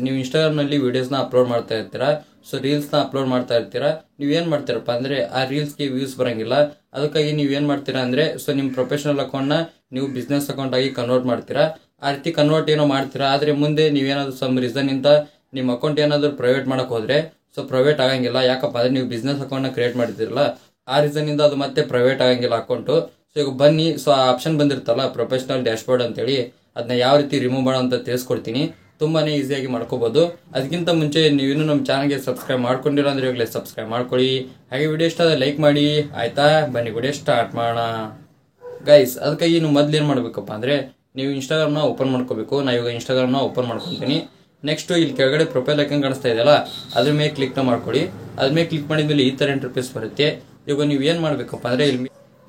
ನೀವು ಇನ್ಸ್ಟಾಗ್ರಾಮ್ ನಲ್ಲಿ ವಿಡಿಯೋಸ್ ನ ಅಪ್ಲೋಡ್ ಮಾಡ್ತಾ ಇರ್ತೀರಾ, ಸೊ ರೀಲ್ಸ್ ನ ಅಪ್ಲೋಡ್ ಮಾಡ್ತಾ ಇರ್ತೀರಾ. ನೀವ್ ಏನ್ ಮಾಡ್ತೀರಪ್ಪ ಅಂದ್ರೆ ಆ ರೀಲ್ಸ್ ಗೆ ವ್ಯೂಸ್ ಬರಂಗಿಲ್ಲ. ಅದಕ್ಕಾಗಿ ನೀವ್ ಏನ್ ಮಾಡ್ತೀರಾ ಅಂದ್ರೆ ಸೊ ನಿಮ್ ಪ್ರೊಫೆಷನಲ್ ಅಕೌಂಟ್ ನ ನೀವು ಬಿಸ್ನೆಸ್ ಅಕೌಂಟ್ ಆಗಿ ಕನ್ವರ್ಟ್ ಮಾಡ್ತೀರಾ. ಆ ರೀತಿ ಕನ್ವರ್ಟ್ ಏನೋ ಮಾಡ್ತೀರಾ, ಆದ್ರೆ ಮುಂದೆ ನೀವೇನಾದ್ರು ಸಮ್ ರೀಸನ್ ಇಂದ ನಿಮ್ ಅಕೌಂಟ್ ಏನಾದ್ರು ಪ್ರೈವೇಟ್ ಮಾಡಕ್ ಹೋದ್ರೆ ಸೊ ಪ್ರೈವೇಟ್ ಆಗಂಗಿಲ್ಲ. ಯಾಕಪ್ಪ ಅಂದ್ರೆ ನೀವು ಬಿಸ್ನೆಸ್ ಅಕೌಂಟ್ ನ ಕ್ರಿಯೇಟ್ ಮಾಡಿದಿರಲ್ಲ, ಆ ರೀಸನ್ ಇಂದ ಅದು ಮತ್ತೆ ಪ್ರೈವೇಟ್ ಆಗಂಗಿಲ್ಲ ಅಕೌಂಟ್. ಸೊ ಈಗ ಬನ್ನಿ, ಸೊ ಆ ಆಪ್ಷನ್ ಬಂದಿರ್ತಲ್ಲ ಪ್ರೊಫೆಷನಲ್ ಡ್ಯಾಶ್ ಬೋರ್ಡ್ ಅಂತೇಳಿ, ಅದನ್ನ ಯಾವ ರೀತಿ ರಿಮೂವ್ ಮಾಡೋ ಅಂತ ತಿಳಿಸ್ಕೊಡ್ತೀನಿ. ತುಂಬಾನೇ ಈಸಿಯಾಗಿ ಮಾಡ್ಕೋಬಹುದು. ಅದಕ್ಕಿಂತ ಮುಂಚೆ ನೀವಿನ್ನೂ ನಮ್ಮ ಚಾನಲ್ಗೆ ಸಬ್ಸ್ಕ್ರೈಬ್ ಮಾಡ್ಕೊಂಡಿಲ್ಲ ಅಂದ್ರೆ ಇವಾಗಲೇ ಸಬ್ಸ್ಕ್ರೈಬ್ ಮಾಡ್ಕೊಳ್ಳಿ. ಹಾಗೆ ವಿಡಿಯೋ ಇಷ್ಟ ಆದ್ರೆ ಲೈಕ್ ಮಾಡಿ. ಆಯ್ತಾ, ಬನ್ನಿ ವಿಡಿಯೋ ಸ್ಟಾರ್ಟ್ ಮಾಡೋಣ ಗೈಸ್. ಅದಕ್ಕಾಗಿ ನೀವು ಮೊದ್ಲು ಏನ್ ಮಾಡ್ಬೇಕಪ್ಪ ಅಂದ್ರೆ ನೀವು ಇನ್ಸ್ಟಾಗ್ರಾಮ್ ನ ಓಪನ್ ಮಾಡ್ಕೋಬೇಕು. ನಾ ಇವಾಗ ಇನ್ಸ್ಟಾಗ್ರಾಮ್ ನ ಓಪನ್ ಮಾಡ್ಕೊಂತೀನಿ. ನೆಕ್ಸ್ಟ್ ಇಲ್ಲಿ ಕೆಳಗಡೆ ಪ್ರೊಫೈಲ್ ಐಕನ್ ಕಾಣಿಸ್ತಾ ಇದೆಯಲ್ಲ, ಅದ್ರ ಮೇಲೆ ಕ್ಲಿಕ್ ನ ಮಾಡ್ಕೊಳ್ಳಿ. ಅದ್ರ ಮೇಲೆ ಕ್ಲಿಕ್ ಮಾಡಿದ್ಮೇಲೆ ಈ ತರ ಇಂಟರ್ಫೇಸ್ ಬರುತ್ತೆ. ಇವಾಗ ನೀವು ಏನ್ ಮಾಡ್ಬೇಕಪ್ಪ ಅಂದ್ರೆ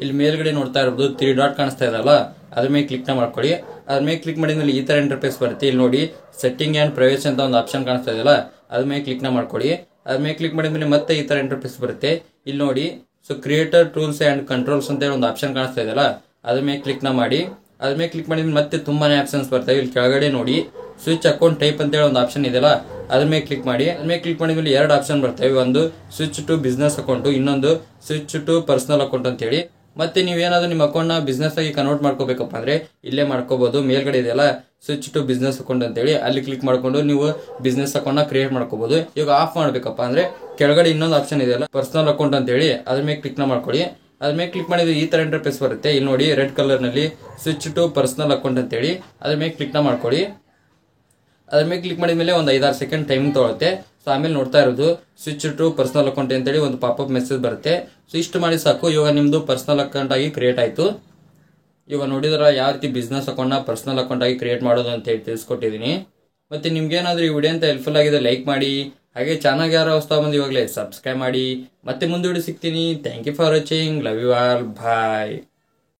ಇಲ್ಲಿ ಮೇಲ್ಗಡೆ ನೋಡ್ತಾ ಇರೋದು 3 ಡಾಟ್ ಕಾಣಿಸ್ತಾ ಇದಲ್ಲ, ಅದ್ರ ಮೇಲೆ ಕ್ಲಿಕ್ ನ ಮಾಡ್ಕೊಳ್ಳಿ. ಅದ್ರ ಮೇಲೆ ಕ್ಲಿಕ್ ಮಾಡಿದ್ಮೇಲೆ ಈ ತರ ಇಂಟರ್ಫೇಸ್ ಬರುತ್ತೆ. ಇಲ್ಲಿ ನೋಡಿ ಸೆಟ್ಟಿಂಗ್ ಅಂಡ್ ಪ್ರೈವಸಿ ಅಂತ ಒಂದು ಆಪ್ಷನ್ ಕಾಣಿಸ್ತಾ ಇದೆಯಲ್ಲ, ಅದ್ರ ಮೇಲೆ ಕ್ಲಿಕ್ ನ ಮಾಡ್ಕೊಳ್ಳಿ. ಅದ್ರ ಮೇಲೆ ಕ್ಲಿಕ್ ಮಾಡಿದ್ಮೇಲೆ ಮತ್ತೆ ಈ ತರ ಇಂಟರ್ಫೇಸ್ ಬರುತ್ತೆ. ಇಲ್ಲಿ ನೋಡಿ so creator tools and controls ಅಂತ ಹೇಳಿ ಒಂದು ಆಪ್ಷನ್ ಕಾಣಿಸ್ತಾ ಇದೆಯಲ್ಲ, ಅದ್ರ ಮೇಲೆ ಕ್ಲಿಕ್ ನ ಮಾಡಿ. ಅದ್ರ ಮೇಲೆ ಕ್ಲಿಕ್ ಮಾಡಿದ್ಮೇಲೆ ಮತ್ತೆ ತುಂಬಾನೇ ಆಪ್ಷನ್ಸ್ ಬರ್ತವೆ. ಇಲ್ಲಿ ಕೆಳಗಡೆ ನೋಡಿ ಸ್ವಿಚ್ ಅಕೌಂಟ್ ಟೈಪ್ ಅಂತ ಹೇಳಿ ಒಂದು ಆಪ್ಷನ್ ಇದೆಯಲ್ಲ, ಅದ್ರ ಮೇಲೆ ಕ್ಲಿಕ್ ಮಾಡಿ. ಅದ್ರ ಮೇಲೆ ಕ್ಲಿಕ್ ಮಾಡಿದ್ಮೇಲೆ 2 ಆಪ್ಷನ್ ಬರ್ತವೆ. ಒಂದು ಸ್ವಿಚ್ ಟು ಬಿಸ್ನೆಸ್ ಅಕೌಂಟ್, ಇನ್ನೊಂದು ಸ್ವಿಚ್ ಟು ಪರ್ಸನಲ್ ಅಕೌಂಟ್ ಅಂತ ಹೇಳಿ. ಮತ್ತೆ ನೀವೇನಾದ್ರೂ ನಿಮ್ಮ ಅಕೌಂಟ್ ನ ಬಿಸ್ನೆಸ್ ಆಗಿ ಕನ್ವರ್ಟ್ ಮಾಡ್ಕೋಬೇಕಪ್ಪ ಅಂದ್ರೆ ಇಲ್ಲೇ ಮಾಡ್ಕೋಬಹುದು. ಮೇಲ್ಗಡೆ ಇದೆಯಲ್ಲ ಸ್ವಿಚ್ ಟು ಬಿಸ್ನೆಸ್ ಅಕೌಂಟ್ ಅಂತ ಹೇಳಿ, ಅಲ್ಲಿ ಕ್ಲಿಕ್ ಮಾಡ್ಕೊಂಡು ನೀವು ಬಿಸ್ನೆಸ್ ಅಕೌಂಟ್ ನ ಕ್ರಿಯೇಟ್ ಮಾಡ್ಕೋಬಹುದು. ಇವಾಗ ಆಫ್ ಮಾಡ್ಬೇಕಪ್ಪ ಅಂದ್ರೆ ಕೆಳಗಡೆ ಇನ್ನೊಂದು ಆಪ್ಷನ್ ಇದೆಯಲ್ಲ ಪರ್ಸನಲ್ ಅಕೌಂಟ್ ಅಂತ ಹೇಳಿ, ಅದ್ರ ಮೇಲೆ ಕ್ಲಿಕ್ ನ ಮಾಡ್ಕೊಳ್ಳಿ. ಅದ್ರ ಮೇಲೆ ಕ್ಲಿಕ್ ಮಾಡಿದ್ರೆ ಈ ತರ ಇಂಟರ್ಫೇಸ್ ಬರುತ್ತೆ. ಇಲ್ಲಿ ನೋಡಿ ರೆಡ್ ಕಲರ್ ನಲ್ಲಿ ಸ್ವಿಚ್ ಟು ಪರ್ಸನಲ್ ಅಕೌಂಟ್ ಅಂತ ಹೇಳಿ, ಅದ್ರ ಮೇಲೆ ಕ್ಲಿಕ್ ನ ಮಾಡ್ಕೊಳ್ಳಿ. ಅದ್ರ ಮೇಲೆ ಕ್ಲಿಕ್ ಮಾಡಿದ್ಮೇಲೆ ಒಂದು 5-6 ಸೆಕೆಂಡ್ ಟೈಮಿಂಗ್ ತಗೊಳುತ್ತೆ. ಸೊ ಆಮೇಲೆ ನೋಡ್ತಾ ಇರೋದು ಸ್ವಿಚ್ ಟು ಪರ್ಸನಲ್ ಅಕೌಂಟ್ ಅಂತೇಳಿ ಒಂದು ಪಾಪಪ್ ಮೆಸೇಜ್ ಬರುತ್ತೆ. ಸೊ ಇಷ್ಟು ಮಾಡಿ ಸಾಕು, ಇವಾಗ ನಿಮ್ದು ಪರ್ಸನಲ್ ಅಕೌಂಟ್ ಆಗಿ ಕ್ರಿಯೇಟ್ ಆಯ್ತು. ಇವಾಗ ನೋಡಿದ್ರ ಯಾವ ರೀತಿ ಬಿಸ್ನೆಸ್ ಅಕೌಂಟ್ ನ ಪರ್ಸನಲ್ ಅಕೌಂಟ್ ಆಗಿ ಕ್ರಿಯೇಟ್ ಮಾಡೋದು ಅಂತ ಹೇಳಿ ತಿಳಿಸ್ಕೊಟ್ಟಿದೀನಿ. ಮತ್ತೆ ನಿಮ್ಗೆ ಏನಾದ್ರೂ ಈ ವಿಡಿಯೋ ಅಂತ ಹೆಲ್ಪ್ಫುಲ್ ಆಗಿದೆ ಲೈಕ್ ಮಾಡಿ. ಹಾಗೆ ಚಾನಲ್ಗೆ ಯಾರು ಹೊಸತಾ ಬಂದು ಇವಾಗಲೇ ಸಬ್ಸ್ಕ್ರೈಬ್ ಮಾಡಿ. ಮತ್ತೆ ಮುಂದೆ ವಿಡಿಯೋ ಸಿಗ್ತೀನಿ. Thank you for watching. Love you all. Bye.